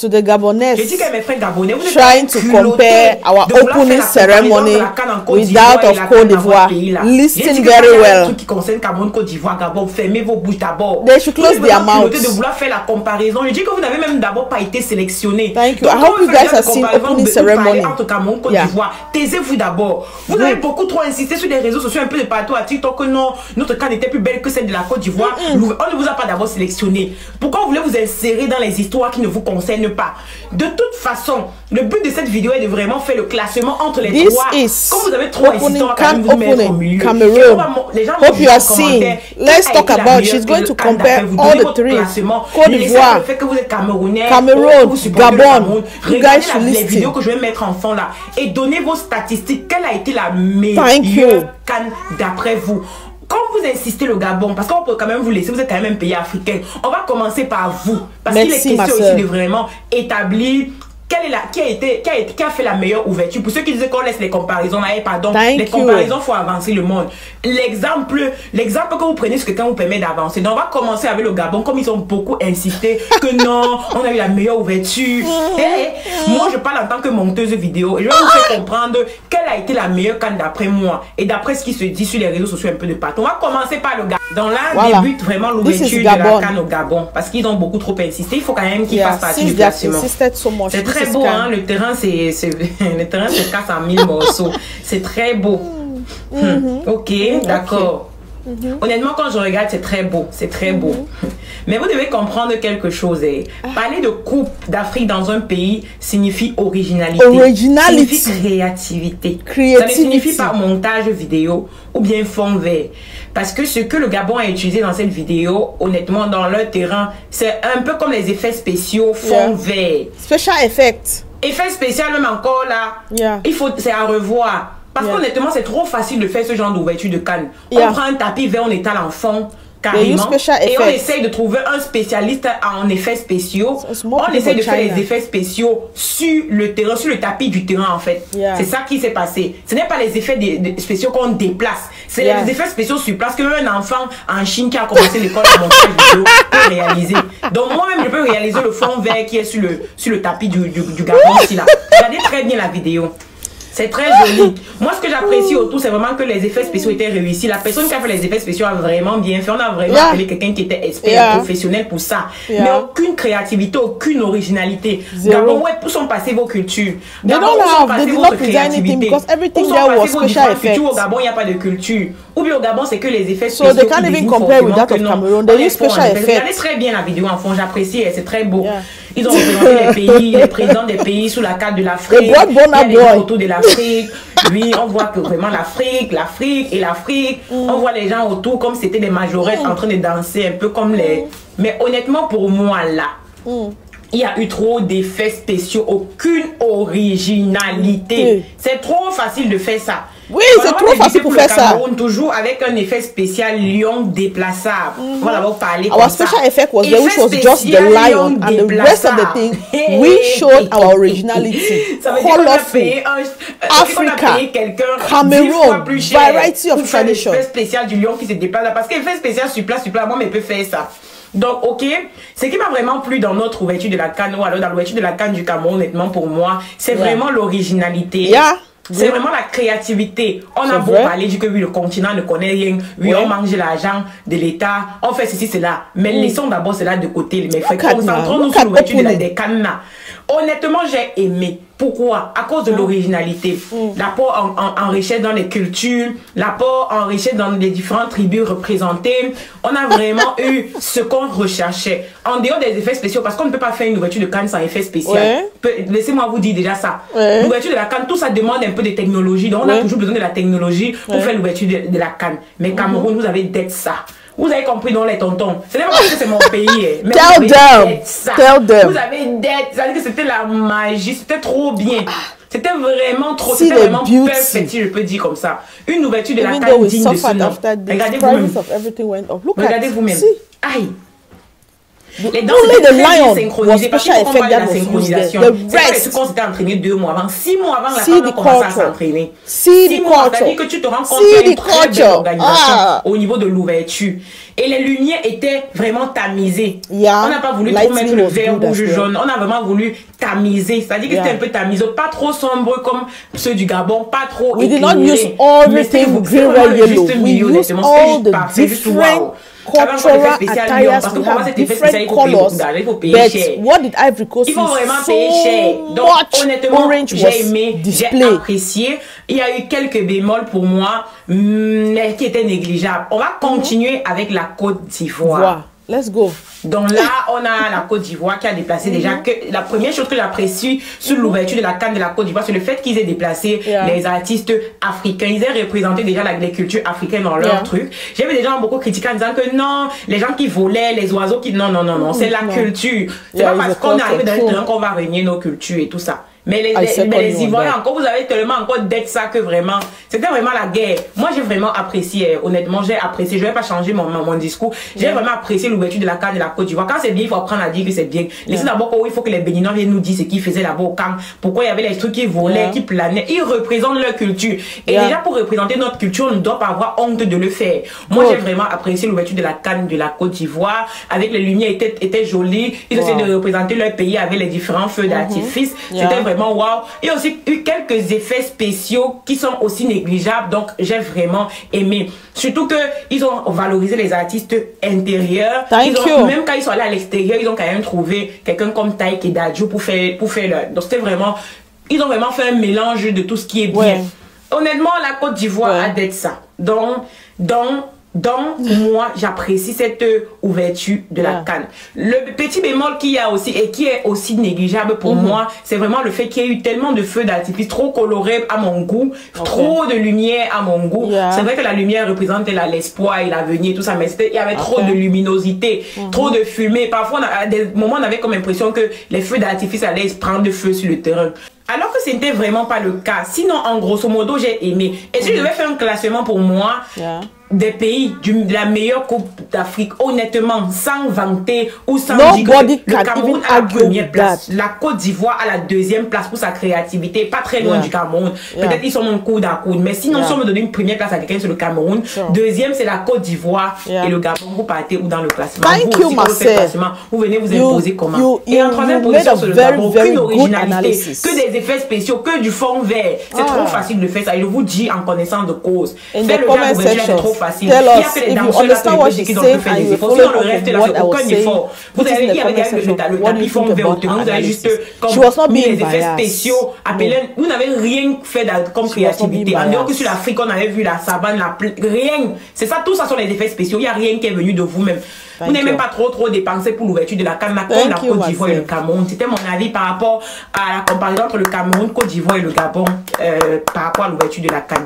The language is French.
to the Gabonese Je dis que mes frères gabonais, vous trying to compare our opening ceremony with that of Côte d'Ivoire. Listen very well. Qui concerne Cameroun, Côte d'Ivoire, Gabon, fermez vos bouches d'abord. They should close their mouths. De vouloir faire la comparaison. Je dis que vous n'avez même d'abord pas été sélectionné. Thank you. I hope you guys have seen opening ceremony. Entre Cameroun, Côte d'Ivoire, taisez-vous d'abord. Vous avez beaucoup trop insisté sur les réseaux sociaux un peu de partout à TikTok que non, notre cas était plus belle que celle de la Côte d'Ivoire. On ne vous a pas d'abord sélectionné. Pourquoi vous voulez vous insérer dans les histoires qui ne vous concernent pas? De toute façon, le but de cette vidéo est de vraiment faire le classement entre les trois. Comme vous avez trop insisté, on va quand même vous mettre au milieu. Cameroon. Hope you are seeing. Let's talk about. She's going to compare all the three. Côte d'Ivoire, Cameroun, Gabon. You guys should listen. Les vidéos que je vais mettre en fond là et donnez vos statistiques. Quelle a été la meilleure CAN d'après vous? Quand vous insistez le Gabon, parce qu'on peut quand même vous laisser, vous êtes quand même un pays africain. On va commencer par vous. Parce qu'il est question ici de vraiment établir qui a fait la meilleure ouverture. Pour ceux qui disaient qu'on laisse les comparaisons, pardon, les comparaisons, faut avancer le monde. L'exemple que vous prenez, c'est quelqu'un vous permet d'avancer. Donc on va commencer avec le Gabon, comme ils ont beaucoup insisté que non, on a eu la meilleure ouverture. Et moi, je parle en tant que monteuse vidéo et je vais vous faire comprendre quelle a été la meilleure CAN d'après moi et d'après ce qui se dit sur les réseaux sociaux un peu de partout. On va commencer par le Gabon. Donc là, débute vraiment l'ouverture de la CAN au Gabon parce qu'ils ont beaucoup trop insisté. Il faut quand même qu'ils fassent partie du classement. C'est très beau, hein, le terrain se casse en 1000 morceaux. C'est très beau. Ok, d'accord. Honnêtement, quand je regarde, c'est très beau. C'est très beau. Mais vous devez comprendre quelque chose. Parler de coupe d'Afrique dans un pays signifie originalité. Signifie créativité. Ça ne signifie pas montage vidéo ou bien fond vert. Parce que ce que le Gabon a utilisé dans cette vidéo, honnêtement, dans leur terrain, c'est un peu comme les effets spéciaux fond vert. Special effects. Effet spécial même encore là. C'est à revoir. Parce qu'honnêtement, c'est trop facile de faire ce genre d'ouverture de CAN. On prend un tapis vert, on étale en fond, carrément. Et on essaye de trouver un spécialiste en effets spéciaux. On essaye de faire les effets spéciaux sur le terrain, sur le tapis du terrain en fait. C'est ça qui s'est passé. Ce n'est pas les effets spéciaux qu'on déplace. C'est les effets spéciaux sur place que même un enfant en Chine qui a commencé l'école de montage vidéo peut réaliser. Donc moi-même, je peux réaliser le fond vert qui est sur le tapis du Gabon ici là. Regardez très bien la vidéo. C'est très joli. Moi, ce que j'apprécie autour, c'est vraiment que les effets spéciaux étaient réussis. La personne qui a fait les effets spéciaux a vraiment bien fait. On a vraiment appelé quelqu'un qui était expert, professionnel pour ça. Mais aucune créativité, aucune originalité. Gabon, où sont passées vos cultures? Gabon, où sont passées votre créativité? Où sont passées vos différentes cultures? Au Gabon, il n'y a pas de culture. Ou bien au Gabon, c'est que les effets spéciaux. So they can't even compare with that of Cameroon. They use special effects. Regardez très bien la vidéo en fond, j'apprécie, c'est très beau. Ils ont représenté les pays, les présidents des pays sous la carte de l'Afrique. Il y a des photos de l'Afrique. Oui, on voit que vraiment l'Afrique et l'Afrique. On voit les gens autour comme c'était des majorettes en train de danser, un peu comme les... Mais honnêtement, pour moi, là, il y a eu trop d'effets spéciaux, aucune originalité. C'est trop facile de faire ça. Oui, c'est trop facile pour faire ça. Toujours avec un effet spécial lion déplaçable. On va d'abord parler Our special effect was there, which was just the lion, and the rest of the thing, we showed our originality. Colorful, Africa, Cameroon, variety of tradition. Effet spécial du lion qui se déplace parce qu'effet spécial sur place, moi, mais peut faire ça. Donc, ok, ce qui m'a vraiment plu dans notre ouverture de la CAN, ou alors dans l'ouverture de la CAN du Cameroun, honnêtement, pour moi, c'est vraiment l'originalité. C'est vraiment la créativité. On a beau parler du que oui, le continent ne connaît rien. Oui, on mange l'argent de l'État. On fait ceci, cela. Mais laissons d'abord cela de côté. Mais concentrons-nous sur l'ouverture des cannes. Honnêtement, j'ai aimé. Pourquoi? À cause de l'originalité. L'apport en richesse dans les cultures, l'apport en richesse dans les différentes tribus représentées. On a vraiment eu ce qu'on recherchait. En dehors des effets spéciaux, parce qu'on ne peut pas faire une ouverture de CAN sans effet spécial. Laissez-moi vous dire déjà ça. L'ouverture de la CAN, tout ça demande un peu de technologie. Donc on a toujours besoin de la technologie pour faire l'ouverture de la CAN. Mais Cameroun, vous avez d'être ça. Vous avez compris dans les tontons. Ce n'est pas parce que c'est mon pays. Mais Tell them. Vous avez d'être. C'est-à-dire que c'était la magie. C'était trop bien. C'était vraiment trop. C'était vraiment perfect, si je peux dire comme ça. Une ouverture de la CAN digne de ce nom. Regardez vous-même. Regardez vous-même. Aïe. Les danses étaient synchronisées. Parce qu'on parle de la synchronisation. C'est pas ce qu'on s'était entraîné 2 mois avant. 6 mois avant, la femme a commencé à s'entraîner. 6 mois, c'est-à-dire que tu te rends compte qu'il y a une très belle organisation au niveau de l'ouverture. Et les lumières étaient vraiment tamisées. On n'a pas voulu trop mettre le vert rouge jaune. On a vraiment voulu tamiser. C'est-à-dire que c'était un peu tamisé. Pas trop sombre comme ceux du Gabon. Pas trop éclairé. We did not use all the things green, red, yellow. We used all the different cultural attires. We have different colors. But what did Ivory Coast il faut vraiment payer cher. Donc honnêtement, j'ai aimé, j'ai apprécié. Il y a eu quelques bémols pour moi, mais qui étaient négligeables. On va continuer avec la Côte d'Ivoire. Let's go. Donc là, on a la Côte d'Ivoire qui a déplacé déjà que la première chose que j'apprécie sur l'ouverture de la CAN de la Côte d'Ivoire, c'est le fait qu'ils aient déplacé les artistes africains. Ils aient représenté déjà les cultures africaines dans leur truc. J'ai vu des gens beaucoup critiquer en disant que non, les gens qui volaient, les oiseaux qui... Non, c'est la culture. C'est pas parce qu'on arrive dans un terrain qu'on va renier nos cultures et tout ça. Mais les Ivoiriens, encore, vous avez tellement encore d'être ça que vraiment, c'était vraiment la guerre. Moi, j'ai vraiment apprécié, honnêtement, j'ai apprécié. Je vais pas changer mon discours. J'ai vraiment apprécié l'ouverture de la CAN de la Côte d'Ivoire. Quand c'est bien, il faut apprendre à dire que c'est bien. Laissez d'abord il faut que les Béninois viennent nous dire ce qu'ils faisaient là-bas au camp. Pourquoi il y avait les trucs qui volaient, qui planaient. Ils représentent leur culture. Et déjà, pour représenter notre culture, on ne doit pas avoir honte de le faire. Moi, j'ai vraiment apprécié l'ouverture de la CAN de la Côte d'Ivoire. Avec les lumières étaient jolies. Ils essayaient de représenter leur pays avec les différents feux d'artifice. C'était vraiment wow. Il y a aussi eu quelques effets spéciaux qui sont aussi négligeables, donc j'ai vraiment aimé. Surtout que ils ont valorisé les artistes intérieurs. Même quand ils sont allés à l'extérieur, ils ont quand même trouvé quelqu'un comme Taïk et Dadju pour faire leur. Donc c'était vraiment, ils ont vraiment fait un mélange de tout ce qui est bien. Honnêtement, la Côte d'Ivoire a d'être ça. Donc, moi, j'apprécie cette ouverture de la CAN. Le petit bémol qu'il y a aussi, et qui est aussi négligeable pour moi, c'est vraiment le fait qu'il y ait eu tellement de feux d'artifice trop colorés à mon goût, trop de lumière à mon goût. C'est vrai que la lumière représente l'espoir et l'avenir, tout ça, mais il y avait trop de luminosité, trop de fumée. Parfois, à des moments, on avait comme l'impression que les feux d'artifice allaient prendre de feu sur le terrain. Alors que ce n'était vraiment pas le cas. Sinon, en grosso modo, j'ai aimé. Et si je devais faire un classement pour moi, des pays de la meilleure Coupe d'Afrique, honnêtement, sans vanter ou sans dire que le Cameroun a la première place. La Côte d'Ivoire a la deuxième place pour sa créativité, pas très loin du Cameroun. Peut-être ils sont mon coude à coude, mais sinon, si on me donnait une première place à quelqu'un, c'est le Cameroun. Deuxième, c'est la Côte d'Ivoire et le Gabon. Vous partez où dans le classement? Vous venez vous imposer comment? Et en troisième position, c'est le Gabon. Aucune originalité, que des effets spéciaux, que du fond vert. C'est trop facile de faire ça. Je vous dis en connaissance de cause. Faites le c'est trop facile. Il y a fait les danseurs là qui ont fait des efforts. Sinon, le reste là, c'est aucun effort. Vous avez dit avec le tapis fond vert au terrain, vous avez juste comme mis les effets spéciaux. Vous n'avez rien fait comme créativité. En dehors que sur l'Afrique, on avait vu la savane, rien. C'est ça, tout ça sont les effets spéciaux. Il n'y a rien qui est venu de vous-même. Vous n'avez même pas trop dépensé pour l'ouverture de la CAN, la Côte d'Ivoire et le Cameroun. C'était mon avis par rapport à la comparaison entre le Cameroun, Côte d'Ivoire et le Gabon par rapport à l'ouverture de la CAN.